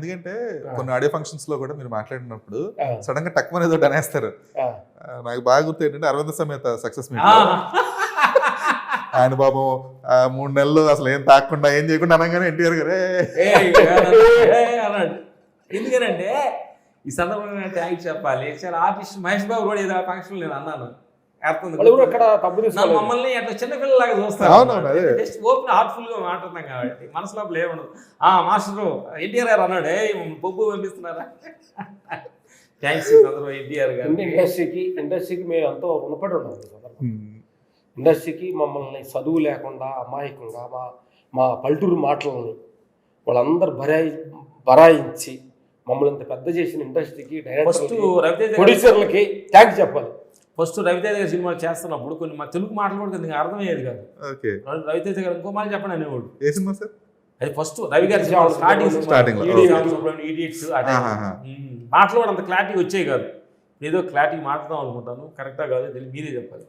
ఎందుకంటే కొన్ని audio functions లో కూడా మీరు మాట్లాడినప్పుడు సడన్ గా టక్ అనేది ఒకటి అనేస్తారు. నాకు బాగా గుర్తు ఏంటంటే అరవింద సమేత సక్సెస్ మీట్ ఆయన పాపం 3 నెలలు అసలు ఏం తాకుండా ఏం చేయకుండా అనగానే ఎన్టీఆర్ గారే అన్నాడు. ఎందుకనంటే ఈ సందర్భంగా థ్యాంక్స్ చెప్పాలి. చాలా ఆర్టిస్ట్ మహేష్ బాబు కూడా ఏదో ఫంక్షన్ నేను అన్నాను, మమ్మల్ని అట్లా చిన్నపిల్లలాగా చూస్తారు. జస్ట్ ఓపెన్ హార్ట్ఫుల్ గా మాట్లాడుతున్నాం కాబట్టి మనసులో ఏముండదు. మాస్టర్ ఎన్టీఆర్ గారు అన్నాడు, బొబ్బు పంపిస్తున్నారా? థ్యాంక్స్ ఎన్టీఆర్ గారు. ఇండస్ట్రీకి మేము ఎంతో రుణపడి ఉన్నాం. ఇండస్ట్రీకి మమ్మల్ని చదువు లేకుండా అమాయకంగా మా పల్లెటూరు మాటలని వాళ్ళందరూ బరాయించి మమ్మల్ని ఇంత పెద్ద చేసిన ఇండస్ట్రీకి డైరెక్టర్ ప్రొడ్యూసర్లకి థ్యాంక్స్ చెప్పాలి. ఫస్ట్ రవితేజ గారి సినిమాలు చేస్తున్నప్పుడు కొన్ని మా తెలుగు మాటలు కూడా కొంచెం అర్థమయ్యేది కాదు. రవితేజ గారు ఇంకో మాట చెప్పండి అనేవాడు. ఏ సినిమా సార్ అది? ఫస్ట్ రవి గారి స్టార్టింగ్ ఈడియట్స్ మాటలు కూడా అంత క్లారిటీ వచ్చేవి కాదు. ఏదో క్లారిటీ మాట్లాడదాం అనుకుంటాను, కరెక్టా కాదు మీరే చెప్పాలి.